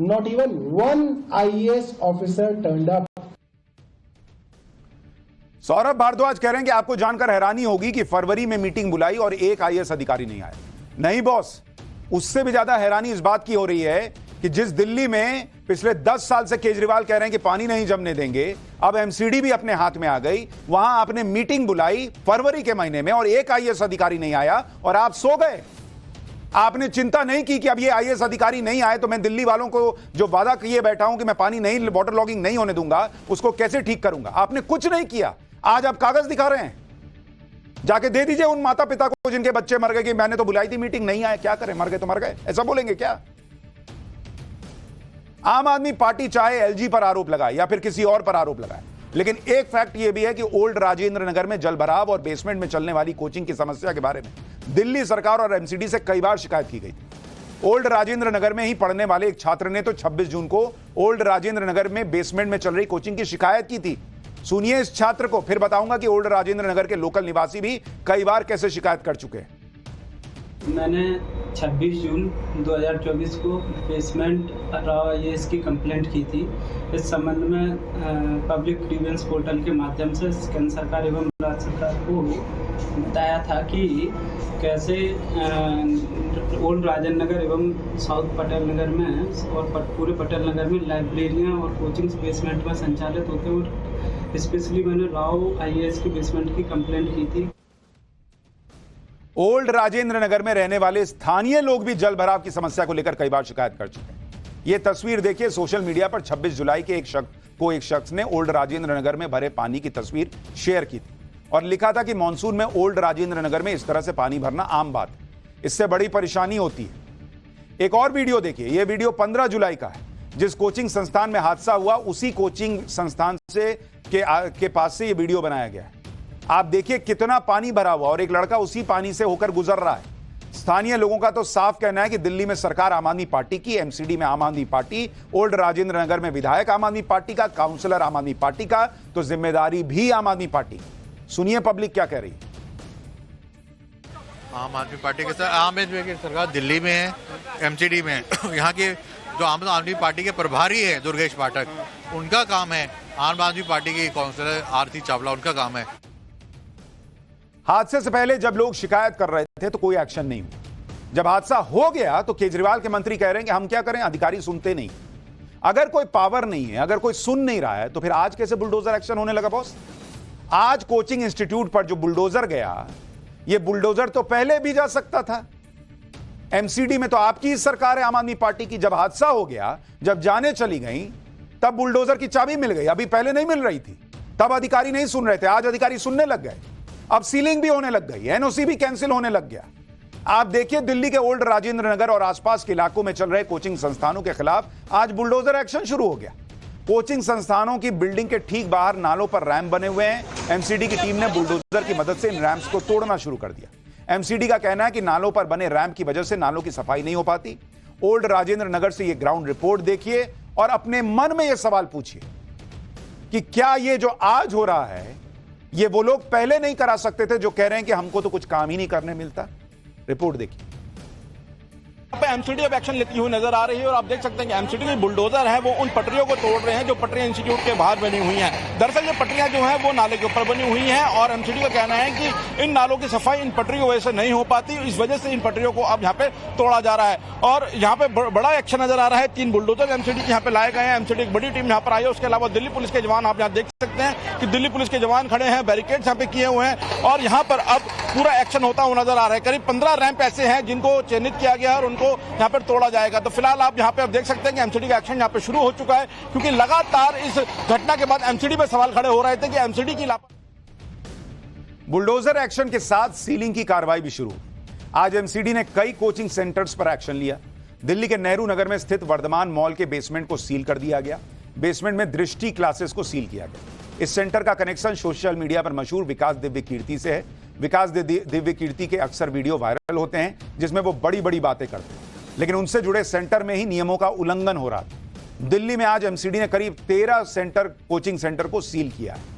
Not even 1 IAS officer turned up. Saurabh Bharadwaj कह रहे हैं कि आपको जानकर हैरानी होगी कि फरवरी में मीटिंग बुलाई और 1 आईएएस अधिकारी नहीं आया। नहीं बॉस, उससे भी ज्यादा हैरानी इस बात की हो रही है कि जिस दिल्ली में पिछले 10 साल से केजरीवाल कह रहे हैं कि पानी नहीं जमने देंगे, अब एमसीडी भी अपने हाथ में आ गई, वहां आपने मीटिंग बुलाई फरवरी के महीने में और 1 आईएएस अधिकारी नहीं आया और आप सो गए। आपने चिंता नहीं की कि अब ये आईएएस अधिकारी नहीं आए तो मैं दिल्ली वालों को जो वादा किए बैठा हूं कि मैं पानी नहीं, वाटर लॉगिंग नहीं होने दूंगा, उसको कैसे ठीक करूंगा। आपने कुछ नहीं किया। आज आप कागज दिखा रहे हैं, जाके दे दीजिए उन माता पिता को जिनके बच्चे मर गए कि मैंने तो बुलाई थी मीटिंग, नहीं आए, क्या करें, मर गए तो मर गए, ऐसा बोलेंगे क्या? आम आदमी पार्टी चाहे एलजी पर आरोप लगाए या फिर किसी और पर आरोप लगाए, लेकिन एक फैक्ट यह भी है कि ओल्ड राजेंद्र नगर में जलभराव और बेसमेंट में चलने वाली कोचिंग की समस्या के बारे में दिल्ली सरकार और एमसीडी से कई बार शिकायत की गई। ओल्ड राजेंद्र नगर में ही पढ़ने वाले एक छात्र ने तो 26 जून को ओल्ड राजेंद्र नगर में बेसमेंट में चल रही कोचिंग की शिकायत की थी। सुनिए इस छात्र को, फिर बताऊंगा कि ओल्ड राजेंद्र नगर के लोकल निवासी भी कई बार कैसे शिकायत कर चुके हैं। मैंने 26 जून 2024 को बेसमेंट आईएएस की कंप्लेंट की थी। इस संबंध में पब्लिक ग्रीवेंस पोर्टल के माध्यम से केंद्र सरकार एवं राज्य सरकार को बताया था कि कैसे ओल्ड राजेंद्र नगर एवं साउथ पटेल नगर में और पूरे पटेल नगर में लाइब्रेरियां और कोचिंग्स बेसमेंट में संचालित होते हैं और स्पेशली मैंने राव आईएएस की बेसमेंट की कंप्लेंट की थी। ओल्ड राजेंद्र नगर में रहने वाले स्थानीय लोग भी जल भराव की समस्या को लेकर कई बार शिकायत कर चुके हैं। यह तस्वीर देखिए, सोशल मीडिया पर 26 जुलाई के एक शख्स ने ओल्ड राजेंद्र नगर में भरे पानी की तस्वीर शेयर की थी और लिखा था कि मॉनसून में ओल्ड राजेंद्र नगर में इस तरह से पानी भरना आम बात है, इससे बड़ी परेशानी होती है। एक और वीडियो देखिए, यह वीडियो 15 जुलाई का है। जिस कोचिंग संस्थान में हादसा हुआ उसी कोचिंग संस्थान से के पास से यह वीडियो बनाया गया है। आप देखिए कितना पानी भरा हुआ और एक लड़का उसी पानी से होकर गुजर रहा है। स्थानीय लोगों का तो साफ कहना है कि दिल्ली में सरकार आम आदमी पार्टी की, एमसीडी में आम आदमी पार्टी, ओल्ड राजेंद्र नगर में विधायक आम आदमी पार्टी का, काउंसलर आम आदमी पार्टी का, तो जिम्मेदारी भी आम आदमी पार्टी। सुनिए पब्लिक क्या कह रही है। आम आदमी पार्टी के साथ आम आदमी की सरकार दिल्ली में है, एमसीडी में है। यहाँ के जो आम आदमी पार्टी के प्रभारी है दुर्गेश पाठक, उनका काम है। आम आदमी पार्टी की काउंसलर आरती चावला, उनका काम है। हादसे से पहले जब लोग शिकायत कर रहे थे तो कोई एक्शन नहीं हुआ। जब हादसा हो गया तो केजरीवाल के मंत्री कह रहे हैं कि हम क्या करें, अधिकारी सुनते नहीं। अगर कोई पावर नहीं है, अगर कोई सुन नहीं रहा है, तो फिर आज कैसे बुलडोजर एक्शन होने लगा बॉस? आज कोचिंग इंस्टीट्यूट पर जो बुलडोजर गया, ये बुलडोजर तो पहले भी जा सकता था। एमसीडी में तो आपकी सरकार है आम आदमी पार्टी की। जब हादसा हो गया, जब जाने चली गई, तब बुलडोजर की चाबी मिल गई। अभी पहले नहीं मिल रही थी, तब अधिकारी नहीं सुन रहे थे। आज अधिकारी सुनने लग गए, अब सीलिंग भी होने लग गई, एनओसी भी कैंसिल होने लग गया। आप देखिए दिल्ली के ओल्ड राजेंद्र नगर और आसपास के इलाकों में चल रहे कोचिंग संस्थानों के खिलाफ आज बुलडोजर एक्शन शुरू हो गया। कोचिंग संस्थानों की बिल्डिंग के ठीक बाहर नालों पर रैंप बने हुए हैं। एमसीडी की टीम ने बुलडोजर की मदद से इन रैंप्स को तोड़ना शुरू कर दिया। एमसीडी का कहना है कि नालों पर बने रैंप की वजह से नालों की सफाई नहीं हो पाती। ओल्ड राजेंद्र नगर से यह ग्राउंड रिपोर्ट देखिए और अपने मन में यह सवाल पूछिए कि क्या यह जो आज हो रहा है ये वो लोग पहले नहीं करा सकते थे जो कह रहे हैं कि हमको तो कुछ काम ही नहीं करने मिलता। रिपोर्ट देखिए। एमसीडी अब एक्शन लेती हुई नजर आ रही है और आप देख सकते हैं कि एमसीडी के बुलडोजर हैं वो उन पटरियों को तोड़ रहे हैं जो पटरी इंस्टीट्यूट के बाहर बनी हुई हैं। दरअसल ये पटरियां जो हैं वो नाले के ऊपर बनी हुई हैं और एमसीडी का कहना है कि इन नालों की सफाई इन पटरियों की वजह से नहीं हो पाती, इस वजह से इन पटरियों को अब यहाँ पे तोड़ा जा रहा है और यहाँ पे बड़ा एक्शन नजर आ रहा है। 3 बुलडोजर एमसीडी के यहाँ पे लाए गए हैं। एमसीडी की बड़ी टीम यहाँ पर आई है। उसके अलावा दिल्ली पुलिस के जवान आप यहाँ देख सकते हैं कि दिल्ली पुलिस के जवान खड़े हैं, बैरिकेड्स यहाँ पे किए हुए हैं और यहाँ पर अब पूरा एक्शन होता हुआ नजर आ रहा है। करीब 15 रैंप ऐसे हैं जिनको चिन्हित किया गया है और उनको यहाँ पर तोड़ा जाएगा। तो फिलहाल आप यहाँ पे अब देख सकते हैं कि एमसीडी का एक्शन यहाँ पे शुरू हो चुका है क्योंकि लगातार इस घटना के बाद एमसीडी पे सवाल खड़े हो रहे थे कि एमसीडी की बुलडोजर एक्शन के साथ सीलिंग की कार्रवाई भी शुरू। आज एमसीडी ने कई कोचिंग सेंटर्स पर एक्शन लिया। दिल्ली के नेहरू नगर में स्थित वर्धमान मॉल के बेसमेंट को सील कर दिया गया। बेसमेंट में दृष्टि क्लासेस को सील किया गया। इस सेंटर का कनेक्शन सोशल मीडिया पर मशहूर विकास दिव्य कीर्ति से है। विकास दिव्य कीर्ति के अक्सर वीडियो वायरल होते हैं जिसमें वो बड़ी बड़ी बातें करते हैं, लेकिन उनसे जुड़े सेंटर में ही नियमों का उल्लंघन हो रहा था। दिल्ली में आज एमसीडी ने करीब 13 कोचिंग सेंटर को सील किया है।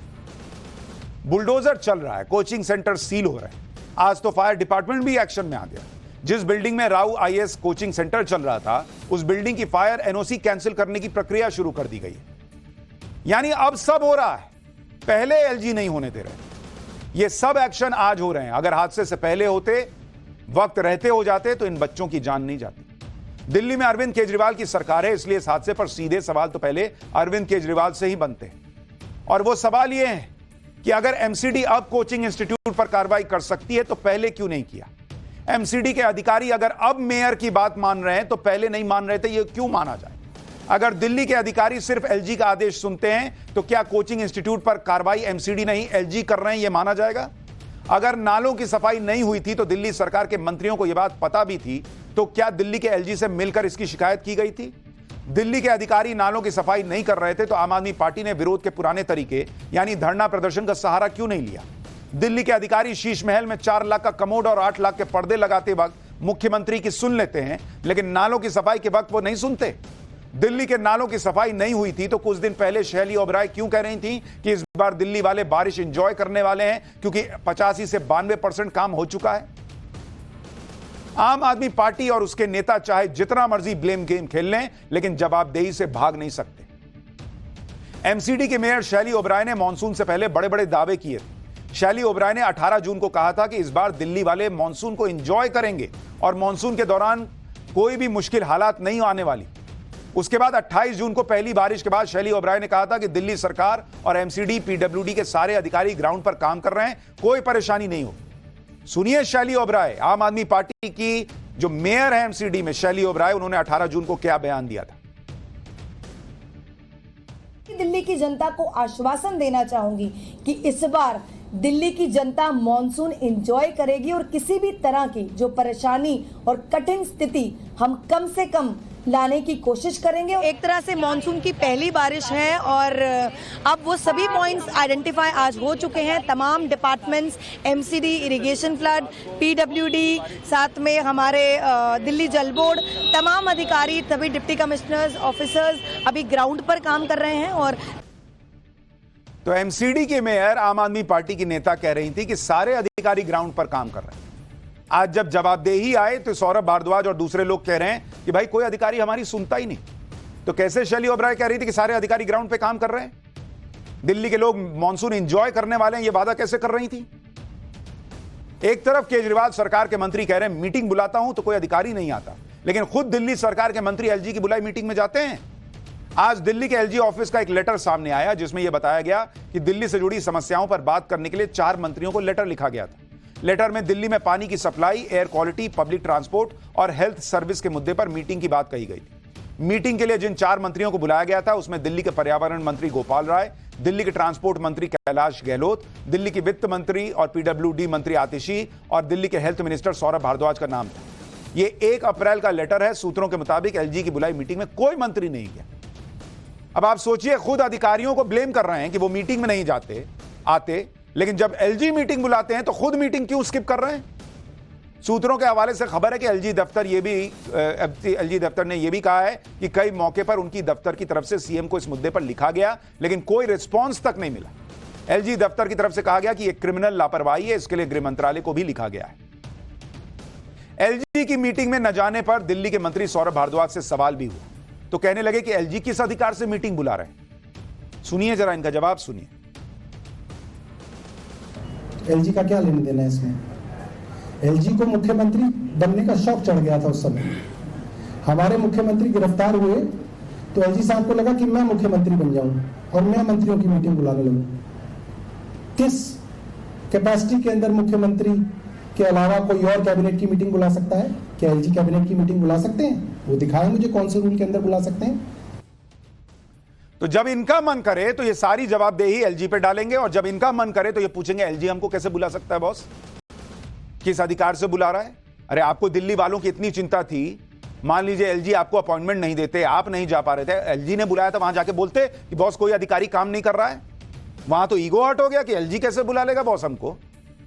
बुलडोजर चल रहा है, कोचिंग सेंटर सील हो रहे हैं। आज तो फायर डिपार्टमेंट भी एक्शन में आ गया। जिस बिल्डिंग में राव आईएएस कोचिंग सेंटर चल रहा था उस बिल्डिंग की फायर एनओसी कैंसिल करने की प्रक्रिया शुरू कर दी गई है। यानी अब सब हो रहा है, पहले एलजी नहीं होने दे रहे। ये सब एक्शन आज हो रहे हैं। अगर हादसे से पहले होते, वक्त रहते हो जाते तो इन बच्चों की जान नहीं जाती। दिल्ली में अरविंद केजरीवाल की सरकार है, इसलिए इस हादसे पर सीधे सवाल तो पहले अरविंद केजरीवाल से ही बनते हैं और वो सवाल ये है कि अगर एमसीडी अब कोचिंग इंस्टीट्यूट पर कार्रवाई कर सकती है तो पहले क्यों नहीं किया। एमसीडी के अधिकारी अगर अब मेयर की बात मान रहे हैं तो पहले नहीं मान रहे थे, ये क्यों माना जाए। अगर दिल्ली के अधिकारी सिर्फ एलजी का आदेश सुनते हैं तो क्या कोचिंग इंस्टीट्यूट पर कार्रवाई एमसीडी नहीं एलजी कर रहे हैं, यह माना जाएगा। अगर नालों की सफाई नहीं हुई थी तो दिल्ली सरकार के मंत्रियों को यह बात पता भी थी तो क्या दिल्ली के एलजी से मिलकर इसकी शिकायत की गई थी। दिल्ली के अधिकारी नालों की सफाई नहीं कर रहे थे तो आम आदमी पार्टी ने विरोध के पुराने तरीके यानी धरना प्रदर्शन का सहारा क्यों नहीं लिया। दिल्ली के अधिकारी शीश महल में 4 लाख का कमोड और 8 लाख के पर्दे लगाते वक्त मुख्यमंत्री की सुन लेते हैं, लेकिन नालों की सफाई के वक्त वो नहीं सुनते। दिल्ली के नालों की सफाई नहीं हुई थी तो कुछ दिन पहले शैली ओबराय क्यों कह रही थी कि इस बार दिल्ली वाले बारिश एंजॉय करने वाले हैं क्योंकि 85 से 92% काम हो चुका है। आम आदमी पार्टी और उसके नेता चाहे जितना मर्जी ब्लेम गेम खेल लें, लेकिन जवाबदेही से भाग नहीं सकते। एमसीडी के मेयर शैली ओबराय ने मानसून से पहले बड़े बड़े दावे किए थे। शैली ओबराय ने 18 जून को कहा था कि इस बार दिल्ली वाले मानसून को एंजॉय करेंगे और मानसून के दौरान कोई भी मुश्किल हालात नहीं आने वाली। उसके बाद 28 जून को पहली बारिश के बाद शैली ओबराय ने कहा था कि दिल्ली सरकार और एमसीडी पीडब्ल्यूडी के सारे अधिकारी ग्राउंड पर काम कर रहे हैं, कोई परेशानी नहीं हो। सुनिए शैली ओबराय, आम आदमी पार्टी की जो मेयर है एमसीडी में शैली ओबराय, उन्होंने 18 जून को क्या बयान दिया था। दिल्ली की जनता को आश्वासन देना चाहूंगी कि इस बार दिल्ली की जनता मॉनसून एंजॉय करेगी और किसी भी तरह की जो परेशानी और कठिन स्थिति हम कम से कम लाने की कोशिश करेंगे। एक तरह से मॉनसून की पहली बारिश है और अब वो सभी पॉइंट्स आइडेंटिफाई आज हो चुके हैं। तमाम departments, MCD, irrigation flood, PWD, साथ में हमारे दिल्ली जल बोर्ड, तमाम अधिकारी, सभी डिप्टी कमिश्नर्स, ऑफिसर्स अभी ग्राउंड पर काम कर रहे हैं। और तो एमसीडी के मेयर आम आदमी पार्टी की नेता कह रही थी कि सारे अधिकारी ग्राउंड पर काम कर रहे हैं। आज जब जवाबदेही आए तो सौरभ भारद्वाज और दूसरे लोग कह रहे हैं कि भाई कोई अधिकारी हमारी सुनता ही नहीं। तो कैसे शैली ओबराय कह रही थी कि सारे अधिकारी ग्राउंड पे काम कर रहे हैं, दिल्ली के लोग मॉनसून एंजॉय करने वाले हैं, ये वादा कैसे कर रही थी। एक तरफ केजरीवाल सरकार के मंत्री कह रहे हैं मीटिंग बुलाता हूं तो कोई अधिकारी नहीं आता, लेकिन खुद दिल्ली सरकार के मंत्री एलजी की बुलाई मीटिंग में जाते हैं। आज दिल्ली के एलजी ऑफिस का एक लेटर सामने आया जिसमें यह बताया गया कि दिल्ली से जुड़ी समस्याओं पर बात करने के लिए 4 मंत्रियों को लेटर लिखा गया था। लेटर में दिल्ली में पानी की supply, air quality, public transport और हेल्थ सर्विस के मुद्दे पर मीटिंग की बात कही गई थी। मीटिंग के लिए जिन 4 मंत्रियों को बुलाया गया था उसमें दिल्ली के पर्यावरण मंत्री गोपाल राय, दिल्ली के ट्रांसपोर्ट मंत्री कैलाश गहलोत, दिल्ली की वित्त मंत्री और पीडब्ल्यूडी मंत्री आतिशी और दिल्ली के हेल्थ मिनिस्टर सौरभ भारद्वाज का नाम था। ये 1 अप्रैल का लेटर है। सूत्रों के मुताबिक एलजी की बुलाई मीटिंग में कोई मंत्री नहीं गया। अब आप सोचिए, खुद अधिकारियों को ब्लेम कर रहे हैं कि वो मीटिंग में नहीं आते, लेकिन जब एलजी मीटिंग बुलाते हैं तो खुद मीटिंग क्यों स्किप कर रहे हैं? सूत्रों के हवाले से खबर है कि एलजी दफ्तर ने यह भी कहा है कि कई मौके पर उनकी दफ्तर की तरफ से सीएम को इस मुद्दे पर लिखा गया, लेकिन कोई रिस्पांस तक नहीं मिला। एलजी दफ्तर की तरफ से कहा गया कि यह क्रिमिनल लापरवाही है, इसके लिए गृह मंत्रालय को भी लिखा गया है। एलजी की मीटिंग में न जाने पर दिल्ली के मंत्री सौरभ भारद्वाज से सवाल भी हुआ, तो कहने लगे कि एलजी किस अधिकार से मीटिंग बुला रहे हैं। सुनिए जरा इनका जवाब सुनिए। एलजी का क्या लेने देना है इसमें? एलजी को मुख्यमंत्री बनने का शौक चढ़ गया था उस समय। हमारे मुख्यमंत्री गिरफ्तार हुए तो एलजी साहब को लगा कि मैं मुख्यमंत्री बन जाऊं और मैं मंत्रियों की मीटिंग बुलाने लगूं। किस कैपेसिटी के अंदर मुख्यमंत्री के अलावा कोई और कैबिनेट की मीटिंग बुला सकता है? क्या एलजी कैबिनेट की मीटिंग बुला सकते हैं? वो दिखाएं मुझे कौन से रूल के अंदर बुला सकते हैं। तो जब इनका मन करे तो ये सारी जवाबदेही एलजी पे डालेंगे, और जब इनका मन करे तो ये पूछेंगे एलजी हमको कैसे बुला सकता है बॉस, किस अधिकार से बुला रहा है? अरे आपको दिल्ली वालों की इतनी चिंता थी, मान लीजिए एलजी आपको अपॉइंटमेंट नहीं देते, आप नहीं जा पा रहे थे, एलजी ने बुलाया था, वहां जाके बोलते कि बॉस कोई अधिकारी काम नहीं कर रहा है। वहां तो ईगो हर्ट हो गया कि एलजी कैसे बुला लेगा बॉस हमको,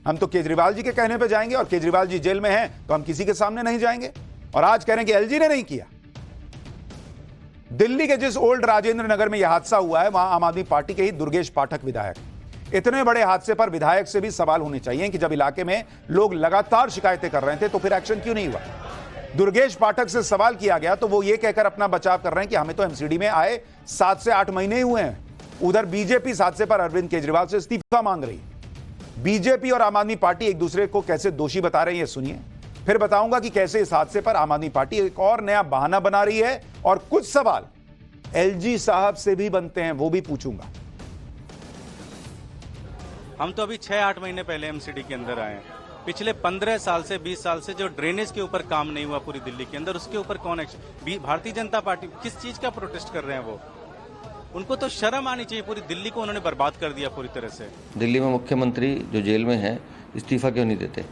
हम तो केजरीवाल जी के कहने पे जाएंगे, और केजरीवाल जी जेल में हैं तो हम किसी के सामने नहीं जाएंगे। और आज कह रहे हैं कि एलजी ने नहीं किया। दिल्ली के जिस ओल्ड राजेंद्र नगर में यह हादसा हुआ है, वहां आम आदमी पार्टी के ही दुर्गेश पाठक विधायक। इतने बड़े हादसे पर विधायक से भी सवाल होने चाहिए कि जब इलाके में लोग लगातार शिकायतें कर रहे थे तो फिर एक्शन क्यों नहीं हुआ? दुर्गेश पाठक से सवाल किया गया तो वो ये कहकर अपना बचाव कर रहे हैं कि हमें तो एमसीडी में आए 7 से 8 महीने ही हुए हैं। उधर बीजेपी इस हादसे पर अरविंद केजरीवाल से इस्तीफा मांग रही है। बीजेपी और आम आदमी पार्टी एक दूसरे को कैसे दोषी बता रहे हैं, ये सुनिए, फिर बताऊंगा कि कैसे इस हादसे पर आम आदमी पार्टी एक और नया बहाना बना रही है, और कुछ सवाल एलजी साहब से भी बनते हैं, वो भी पूछूंगा। हम तो अभी 6-8 महीने पहले एमसीडी के अंदर आए हैं। पिछले 15 साल से 20 साल से जो ड्रेनेज के ऊपर काम नहीं हुआ पूरी दिल्ली के अंदर, उसके ऊपर कौन एक्शन? भारतीय जनता पार्टी किस चीज का प्रोटेस्ट कर रहे हैं? वो उनको तो शर्म आनी चाहिए। पूरी दिल्ली को उन्होंने बर्बाद कर दिया पूरी तरह से। दिल्ली में मुख्यमंत्री जो जेल में है इस्तीफा क्यों नहीं देते?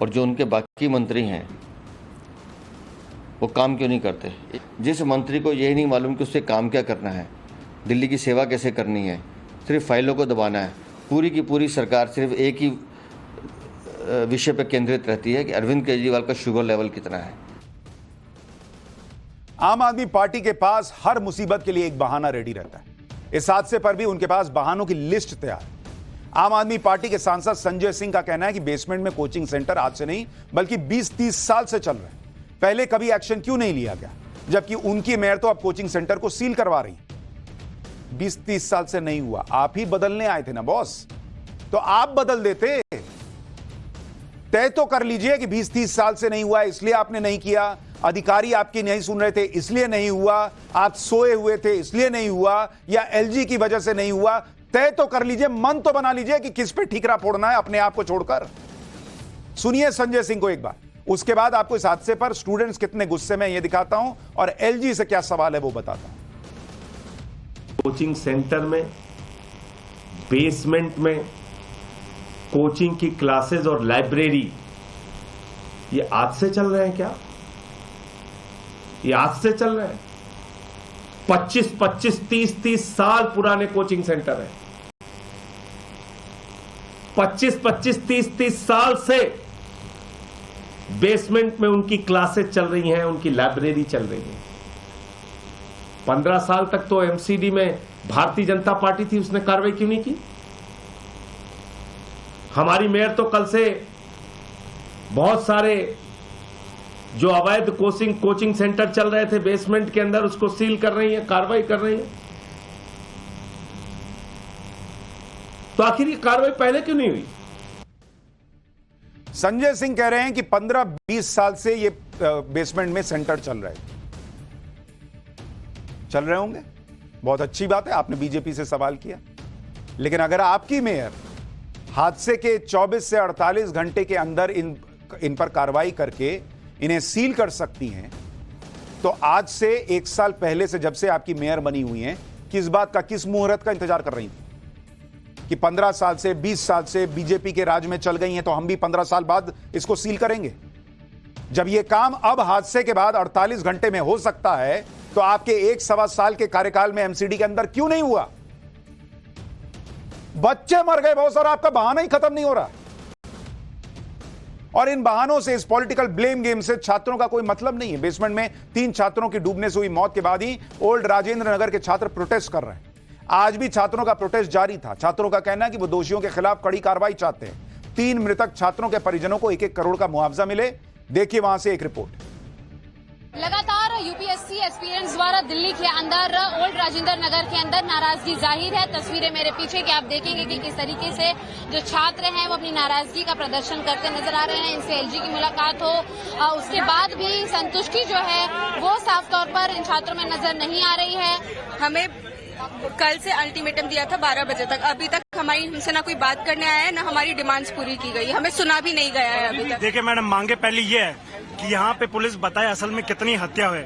और जो उनके बाकी मंत्री हैं वो काम क्यों नहीं करते? जिस मंत्री को यही नहीं मालूम कि उससे काम क्या करना है, दिल्ली की सेवा कैसे करनी है, सिर्फ फाइलों को दबाना है, पूरी की पूरी सरकार सिर्फ एक ही विषय पर केंद्रित रहती है कि अरविंद केजरीवाल का शुगर लेवल कितना है। आम आदमी पार्टी के पास हर मुसीबत के लिए एक बहाना रेडी रहता है। इस हादसे पर भी उनके पास बहानों की लिस्ट तैयार है। आम आदमी पार्टी के सांसद संजय सिंह का कहना है कि बेसमेंट में कोचिंग सेंटर आज से नहीं बल्कि 20-30 साल से चल रहे हैं, पहले कभी एक्शन क्यों नहीं लिया गया, जबकि उनकी मेयर तो अब कोचिंग सेंटर को सील करवा रही है। 20-30 साल से नहीं हुआ, आप ही बदलने आए थे ना बॉस, तो आप बदल देते। तय तो कर लीजिए कि 20-30 साल से नहीं हुआ इसलिए आपने नहीं किया, अधिकारी आपकी नहीं सुन रहे थे इसलिए नहीं हुआ, आप सोए हुए थे इसलिए नहीं हुआ, या एलजी की वजह से नहीं हुआ। तय तो कर लीजिए, मन तो बना लीजिए कि किस पे ठीकरा फोड़ना है अपने आप को छोड़कर। सुनिए संजय सिंह को एक बार, उसके बाद आपको इस हादसे पर स्टूडेंट्स कितने गुस्से में ये दिखाता हूं और एलजी से क्या सवाल है वो बताता हूं। कोचिंग सेंटर में, बेसमेंट में कोचिंग की क्लासेस और लाइब्रेरी, ये आज से चल रहे हैं क्या? ये आज से चल रहे हैं? 25-25, 30-30 साल पुराने कोचिंग सेंटर हैं। 25-25, 30-30 साल से बेसमेंट में उनकी क्लासेस चल रही हैं, उनकी लाइब्रेरी चल रही है। 15 साल तक तो एमसीडी में भारतीय जनता पार्टी थी, उसने कार्रवाई क्यों नहीं की? हमारी मेयर तो कल से बहुत सारे जो अवैध कोचिंग सेंटर चल रहे थे बेसमेंट के अंदर, उसको सील कर रही है, कार्रवाई कर रही है। तो आखिर ये कार्रवाई पहले क्यों नहीं हुई? संजय सिंह कह रहे हैं कि 15-20 साल से ये बेसमेंट में सेंटर चल रहे होंगे। बहुत अच्छी बात है, आपने बीजेपी से सवाल किया, लेकिन अगर आपकी मेयर हादसे के 24 से 48 घंटे के अंदर इन पर कार्रवाई करके इन्हें सील कर सकती हैं, तो आज से 1 साल पहले से जब से आपकी मेयर बनी हुई हैं, किस बात का, किस मुहूर्त का इंतजार कर रही थी कि 15 साल से 20 साल से बीजेपी के राज में चल गई हैं तो हम भी 15 साल बाद इसको सील करेंगे? जब यह काम अब हादसे के बाद 48 घंटे में हो सकता है तो आपके 1-1.25 साल के कार्यकाल में एमसीडी के अंदर क्यों नहीं हुआ? बच्चे मर गए बहुत सारा, आपका बहाना ही खत्म नहीं हो रहा। और इन बहानों से, इस पॉलिटिकल ब्लेम गेम से छात्रों का कोई मतलब नहीं है। बेसमेंट में 3 छात्रों की डूबने से हुई मौत के बाद ही ओल्ड राजेंद्र नगर के छात्र प्रोटेस्ट कर रहे हैं। आज भी छात्रों का प्रोटेस्ट जारी था। छात्रों का कहना है कि वो दोषियों के खिलाफ कड़ी कार्रवाई चाहते हैं। 3 मृतक छात्रों के परिजनों को 1-1 करोड़ का मुआवजा मिले। देखिए वहां से एक रिपोर्ट। लगातार यूपीएससी एस्पिरेंट्स द्वारा दिल्ली के अंदर ओल्ड राजेंद्र नगर के अंदर नाराजगी जाहिर है। तस्वीरें मेरे पीछे कि आप देखेंगे कि किस तरीके से जो छात्र हैं वो अपनी नाराजगी का प्रदर्शन करते नजर आ रहे हैं। इनसे एलजी की मुलाकात हो उसके बाद भी संतुष्टि जो है वो साफ तौर पर इन छात्रों में नजर नहीं आ रही है। हमें कल से अल्टीमेटम दिया था 12 बजे तक, अभी तक हमारी हमसे ना कोई बात करने आया है, ना हमारी डिमांड्स पूरी की गई, हमें सुना भी नहीं गया है अभी तक। देखिए मैडम, मांगे पहले ये है कि यहाँ पे पुलिस बताए असल में कितनी हत्या हुई,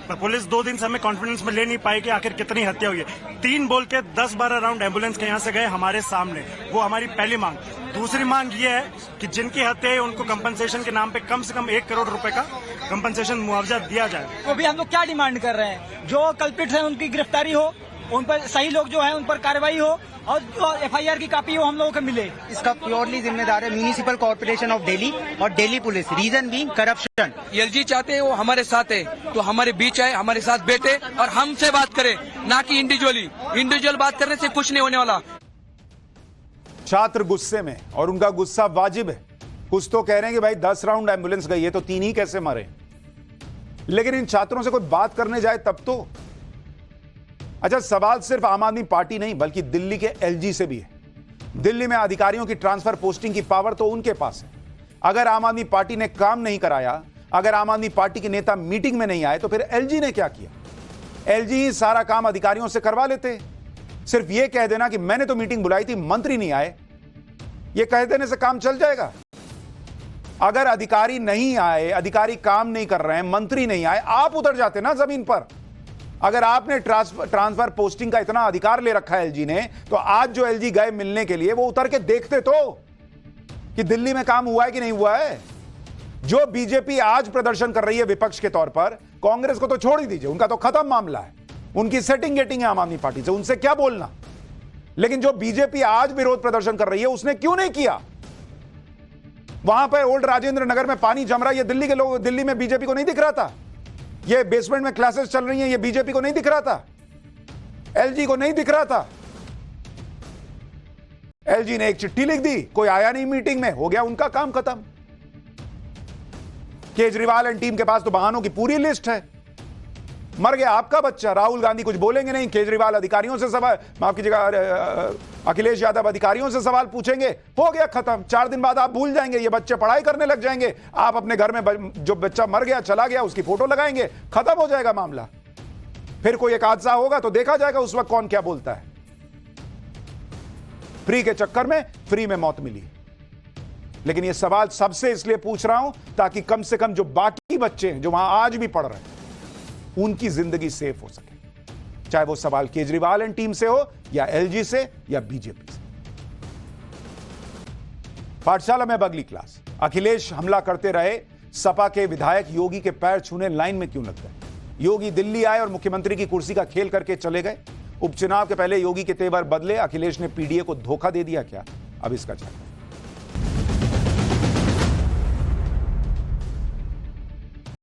पर पुलिस 2 दिन से हमें कॉन्फिडेंस में ले नहीं पाई कि आखिर कितनी हत्या हुई है। 3 बोल के 10-12 राउंड एम्बुलेंस के यहाँ से गए हमारे सामने, वो हमारी पहली मांग। दूसरी मांग ये है कि जिनकी हत्या है उनको कंपनसेशन के नाम पे कम से कम 1 करोड़ रुपए का कंपनसेशन मुआवजा दिया जाए। तो भी हम लोग क्या डिमांड कर रहे हैं, जो कल्प्रिट्स हैं उनकी गिरफ्तारी हो, उन पर सही लोग जो हैं उन पर कार्रवाई हो और जो एफआईआर की कॉपी हो हम लोगों को मिले। इसका प्योरली जिम्मेदार है म्यूनिसिपल कॉर्पोरेशन ऑफ दिल्ली और Delhi police. Reason being corruption. L G चाहते हैं वो हमारे साथ है तो हमारे बीच आए, हमारे साथ बैठे और हमसे बात करे, ना कि इंडिविजुअल बात करने से कुछ नहीं होने वाला। छात्र गुस्से में, और उनका गुस्सा वाजिब है। कुछ तो कह रहे हैं कि भाई 10 राउंड एम्बुलेंस गई है तो 3 ही कैसे मरे, लेकिन इन छात्रों से कोई बात करने जाए तब तो। अच्छा, सवाल सिर्फ आम आदमी पार्टी नहीं बल्कि दिल्ली के एलजी से भी है। दिल्ली में अधिकारियों की ट्रांसफर पोस्टिंग की पावर तो उनके पास है। अगर आम आदमी पार्टी ने काम नहीं कराया, अगर आम आदमी पार्टी के नेता मीटिंग में नहीं आए तो फिर एलजी ने क्या किया? एलजी ही सारा काम अधिकारियों से करवा लेते। सिर्फ यह कह देना कि मैंने तो मीटिंग बुलाई थी, मंत्री नहीं आए, यह कह देने से काम चल जाएगा? अगर अधिकारी नहीं आए, अधिकारी काम नहीं कर रहे हैं, मंत्री नहीं आए, आप उतर जाते ना जमीन पर। अगर आपने ट्रांसफर पोस्टिंग का इतना अधिकार ले रखा है एलजी ने, तो आज जो एलजी गए मिलने के लिए वो उतर के देखते तो कि दिल्ली में काम हुआ है कि नहीं हुआ है। जो बीजेपी आज प्रदर्शन कर रही है विपक्ष के तौर पर, कांग्रेस को तो छोड़ ही दीजिए, उनका तो खत्म मामला है, उनकी सेटिंग गेटिंग है आम आदमी पार्टी से, उनसे क्या बोलना। लेकिन जो बीजेपी आज विरोध प्रदर्शन कर रही है उसने क्यों नहीं किया? वहां पर ओल्ड राजेंद्र नगर में पानी जम रहा है, ये दिल्ली के लोग, दिल्ली में बीजेपी को नहीं दिख रहा था? ये बेसमेंट में क्लासेस चल रही हैं, ये बीजेपी को नहीं दिख रहा था? एलजी को नहीं दिख रहा था? एलजी ने एक चिट्ठी लिख दी, कोई आया नहीं मीटिंग में, हो गया उनका काम खत्म। केजरीवाल एंड टीम के पास तो बहानों की पूरी लिस्ट है। मर गया आपका बच्चा, राहुल गांधी कुछ बोलेंगे नहीं, केजरीवाल अधिकारियों से सवाल, माफ कीजिएगा, अखिलेश यादव अधिकारियों से सवाल पूछेंगे, हो गया खत्म। 4 दिन बाद आप भूल जाएंगे, ये बच्चे पढ़ाई करने लग जाएंगे, आप अपने घर में जो बच्चा मर गया चला गया उसकी फोटो लगाएंगे, खत्म हो जाएगा मामला। फिर कोई एक हादसा होगा तो देखा जाएगा उस वक्त कौन क्या बोलता है। फ्री के चक्कर में फ्री में मौत मिली। लेकिन ये सवाल सबसे इसलिए पूछ रहा हूं ताकि कम से कम जो बाकी बच्चे हैं जो वहां आज भी पढ़ रहे हैं उनकी जिंदगी सेफ हो सके, चाहे वो सवाल केजरीवाल एंड टीम से हो या एलजी से या बीजेपी से। पाठशाला में अगली क्लास, अखिलेश हमला करते रहे, सपा के विधायक योगी के पैर छूने लाइन में क्यों लग गए? योगी दिल्ली आए और मुख्यमंत्री की कुर्सी का खेल करके चले गए। उपचुनाव के पहले योगी के तेवर बदले, अखिलेश ने पीडीए को धोखा दे दिया क्या? अब इसका चर्चा।